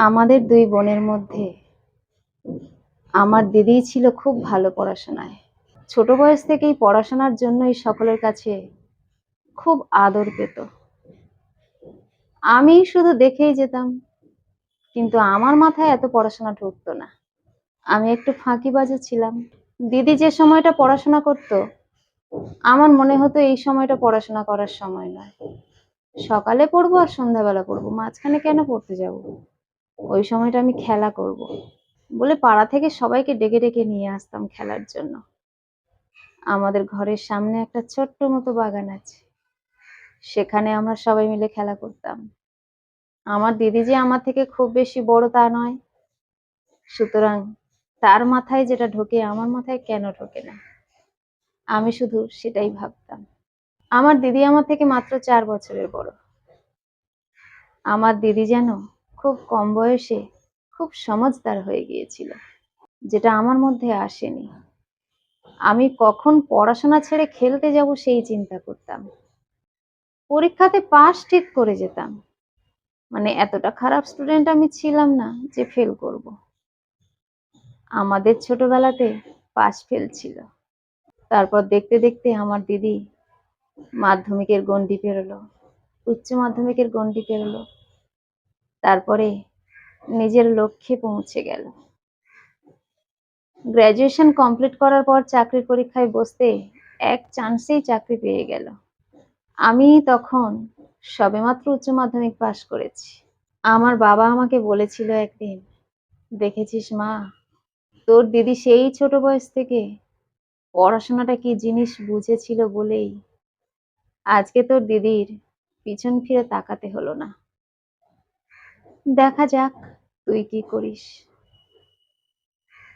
আমাদের দুই বোনের মধ্যে আমার দিদিই ছিল খুব ভালো পড়াশোনায়। ছোট বয়স থেকেই পড়াশোনার জন্যই সকলের কাছে খুব আদর পেত। আমি শুধু দেখেই যেতাম, কিন্তু আমার মাথায় এত পড়াশোনা ঢুকতো না। আমি একটু ফাঁকিবাজও ছিলাম। দিদি যে সময়টা পড়াশোনা করত, আমার মনে হতো এই সময়টা পড়াশোনা করার সময় নয়। সকালে পড়বো আর সন্ধ্যাবেলা পড়বো, মাঝখানে কেন পড়তে যাব? ওই সময়টা আমি খেলা করব বলে পাড়া থেকে সবাইকে ডেকে ডেকে নিয়ে আসতাম খেলার জন্য। আমাদের ঘরের সামনে একটা ছোট্ট মতো বাগান আছে, সেখানে আমরা সবাই মিলে খেলা করতাম। আমার দিদি যে আমার থেকে খুব বেশি বড় তা নয়, সুতরাং তার মাথায় যেটা ঢোকে আমার মাথায় কেন ঢোকে না, আমি শুধু সেটাই ভাবতাম। আমার দিদি আমার থেকে মাত্র 4 বছরের বড়। আমার দিদি যেন খুব কম বয়সে খুব সমজদার হয়ে গিয়েছিল, যেটা আমার মধ্যে আসেনি। আমি কখন পড়াশোনা ছেড়ে খেলতে যাব সেই চিন্তা করতাম। পরীক্ষাতে পাস ঠিক করে যেতাম, মানে এতটা খারাপ স্টুডেন্ট আমি ছিলাম না যে ফেল করব। আমাদের ছোটবেলাতে পাস ফেল ছিল। তারপর দেখতে দেখতে আমার দিদি মাধ্যমিকের গণ্ডি পেরোলো, উচ্চ মাধ্যমিকের গণ্ডি পেরোলো, তারপরে নিজের লক্ষ্যে পৌঁছে গেল। গ্র্যাজুয়েশন কমপ্লিট করার পর চাকরির পরীক্ষায় বসতে এক চান্সেই চাকরি পেয়ে গেল। আমি তখন সবেমাত্র উচ্চ মাধ্যমিক পাশ করেছি। আমার বাবা আমাকে বলেছিল একদিন, দেখেছিস মা, তোর দিদি সেই ছোট বয়স থেকে পড়াশোনাটা কি জিনিস বুঝেছিল বলেই আজকে তোর দিদির পিছন ফিরে তাকাতে হলো না। দেখা যাক তুই কি করিস।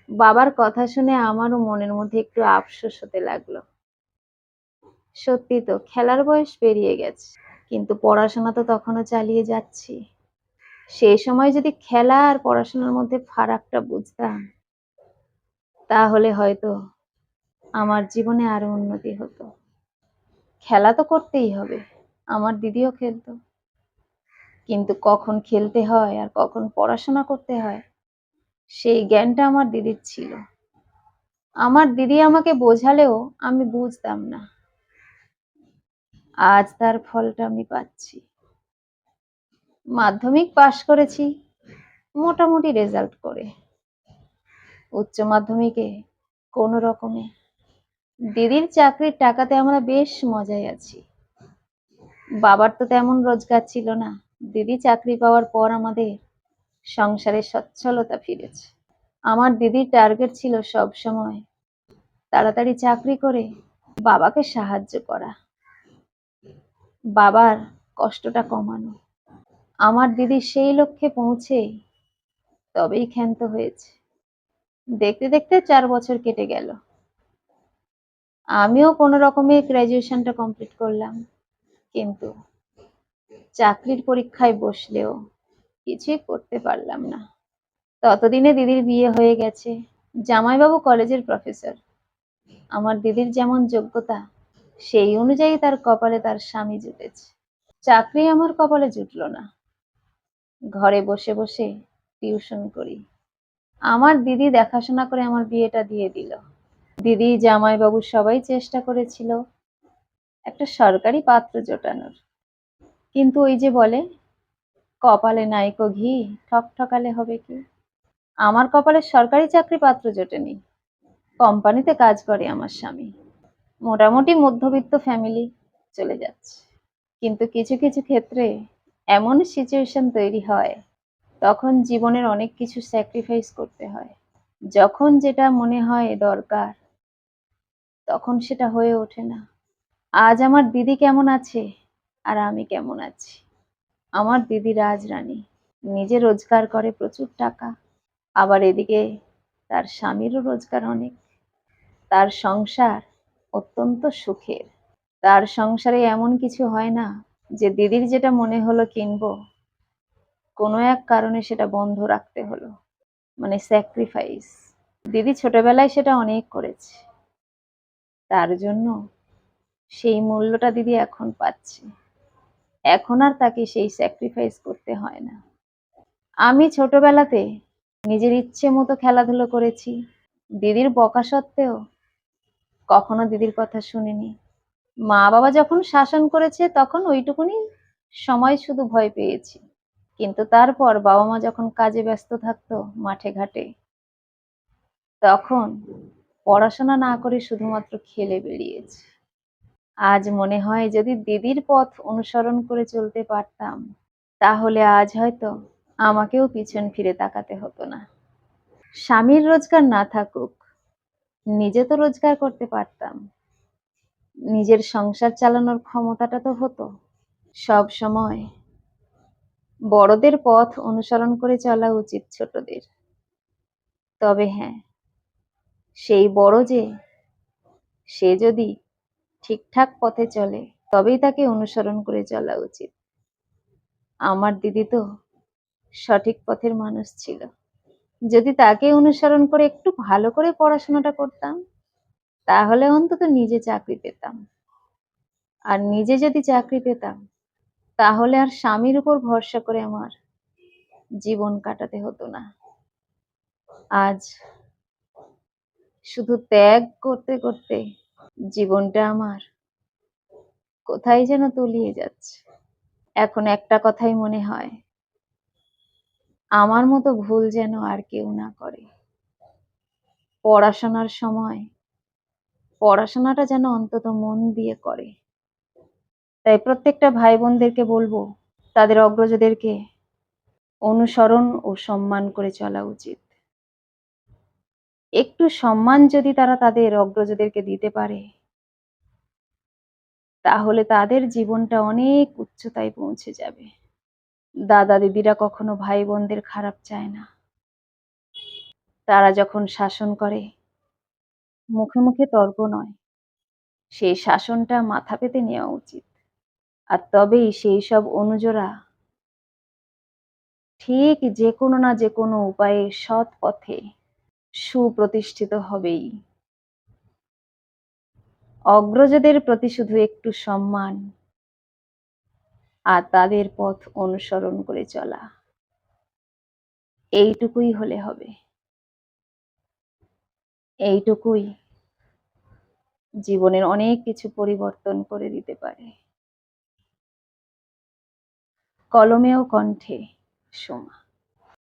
বাবার কথা শুনে আমারও মনের মধ্যে একটু আফসোস হতে লাগলো। সত্যি তো, খেলার বয়স পেরিয়ে গেছে, কিন্তু পড়াশোনা তো তখনও চালিয়ে যাচ্ছি। সেই সময় যদি খেলা আর পড়াশোনার মধ্যে ফারাকটা বুঝতাম, তাহলে হয়তো আমার জীবনে আরো উন্নতি হতো। খেলা তো করতেই হবে, আমার দিদিও খেলতো, কিন্তু কখন খেলতে হয় আর কখন পড়াশোনা করতে হয় সেই জ্ঞানটা আমার দিদির ছিল। আমার দিদি আমাকে বোঝালেও আমি বুঝতাম না। আজ তার ফলটা আমি পাচ্ছি। মাধ্যমিক পাশ করেছি মোটামুটি রেজাল্ট করে, উচ্চ মাধ্যমিকে কোনো রকমে। দিদির চাকরির টাকাতে আমরা বেশ মজায় আছি। বাবার তো তেমন রোজগার ছিল না, দিদি চাকরি পাওয়ার পর আমাদের সংসারে সচ্ছলতা ফিরেছে। আমার দিদির টার্গেট ছিল সব সময় তাড়াতাড়ি চাকরি করে বাবাকে সাহায্য করা, বাবার কষ্টটা কমানো। আমার দিদি সেই লক্ষ্যে পৌঁছে তবেই ক্ষান্ত হয়েছে। দেখতে দেখতে 4 বছর কেটে গেল। আমিও কোনো রকমে গ্র্যাজুয়েশনটা কমপ্লিট করলাম, কিন্তু চাকরির পরীক্ষায় বসলেও কিছুই করতে পারলাম না। ততদিনে দিদির বিয়ে হয়ে গেছে, জামাইবাবু কলেজের প্রফেসর। আমার দিদির যেমন যোগ্যতা সেই অনুযায়ী তার কপালে তার স্বামী জুটেছে। চাকরি আমার কপালে জুটলো না, ঘরে বসে বসে টিউশন করি। আমার দিদি দেখাশোনা করে আমার বিয়েটা দিয়ে দিল। দিদি, জামাইবাবু সবাই চেষ্টা করেছিল একটা সরকারি পাত্র জোটানোর, কিন্তু ওই যে বলে, কপালে নাইকো ঘি, ঠক ঠকালে হবে কি। আমার কপালে সরকারি চাকরি পাত্র জোটেনি। কোম্পানিতে কাজ করে আমার স্বামী, মোটামুটি মধ্যবিত্ত ফ্যামিলি, চলে যাচ্ছে। কিন্তু কিছু কিছু ক্ষেত্রে এমন সিচুয়েশন তৈরি হয়, তখন জীবনের অনেক কিছু স্যাক্রিফাইস করতে হয়। যখন যেটা মনে হয় দরকার, তখন সেটা হয়ে ওঠে না। আজ আমার দিদি কেমন আছে আর আমি কেমন আছি। আমার দিদি রাজরানী, নিজে রোজগার করে প্রচুর টাকা, আবার এদিকে তার স্বামীরও রোজগার অনেক। তার সংসার অত্যন্ত সুখের। তার সংসারে এমন কিছু হয় না যে দিদির যেটা মনে হলো কিনবো, কোনো এক কারণে সেটা বন্ধ রাখতে হলো, মানে স্যাক্রিফাইস। দিদি ছোটবেলায় সেটা অনেক করেছে, তার জন্য সেই মূল্যটা দিদি এখন পাচ্ছে। এখন আর তাকে সেই স্যাক্রিফাইস করতে হয় না। আমি ছোটবেলাতে নিজের ইচ্ছে মতো খেলাধুলো করেছি। দিদির বকা সত্ত্বেও কখনো দিদির কথা শুনিনি। মা-বাবা যখন শাসন করেছে তখন ওইটুকুনি সময় শুধু ভয় পেয়েছি। কিন্তু তারপর বাবা-মা যখন কাজে ব্যস্ত থাকতো মাঠে ঘাটে, তখন পড়াশোনা না করে শুধুমাত্র খেলে বেড়িয়েছি। আজ মনে হয় যদি দিদির পথ অনুসরণ করে চলতে পারতাম, তাহলে আজ হয়তো আমাকেও পিছন ফিরে তাকাতে হতো না। স্বামীর রোজগার না থাকুক, নিজে তো রোজগার করতে পারতাম। নিজের সংসার চালানোর ক্ষমতাটা তো হতো। সব সময় বড়দের পথ অনুসরণ করে চলা উচিত ছোটদের। তবে হ্যাঁ, সেই বড় যে, সে যদি ঠিকঠাক পথে চলে, তবেই তাকে অনুসরণ করে চলা উচিত। আমার দিদি তো সঠিক পথের মানুষ ছিল। যদি তাকে অনুসরণ করে একটু ভালো করে পড়াশোনাটা করতাম, তাহলে অন্তত নিজে চাকরি পেতাম। আর নিজে যদি চাকরি পেতাম, তাহলে আর স্বামীর উপর ভরসা করে আমার জীবন কাটাতে হতো না। আজ শুধু ত্যাগ করতে করতে জীবনটা আমার কোথায় যেন তলিয়ে যাচ্ছে। এখন একটা কথাই মনে হয়, আমার মতো ভুল যেন আর কেউ না করে। পড়াশোনার সময় পড়াশোনাটা যেন অন্তত মন দিয়ে করে। তাই প্রত্যেকটা ভাই বোনদেরকে বলবো, তাদের অগ্রজদেরকে অনুসরণ ও সম্মান করে চলা উচিত। একটু সম্মান যদি তারা তাদের অগ্রজদেরকে দিতে পারে, তাহলে তাদের জীবনটা অনেক উচ্চতায় পৌঁছে যাবে। দাদা দিদিরা কখনো ভাই বোনদের খারাপ চায় না। তারা যখন শাসন করে, মুখে মুখে তর্ক নয়, সেই শাসনটা মাথা পেতে নেওয়া উচিত। আর তবেই সেই সব অনুজরা ঠিক যে কোনো না যে কোনো উপায়ে সৎ পথে সুপ্রতিষ্ঠিত হবেই। অগ্রজদের প্রতি শুধু একটু সম্মান আর তাদের পথ অনুসরণ করে চলা, এইটুকুই হলে হবে। এইটুকুই জীবনের অনেক কিছু পরিবর্তন করে দিতে পারে। কলমে ও কণ্ঠে, সোমা।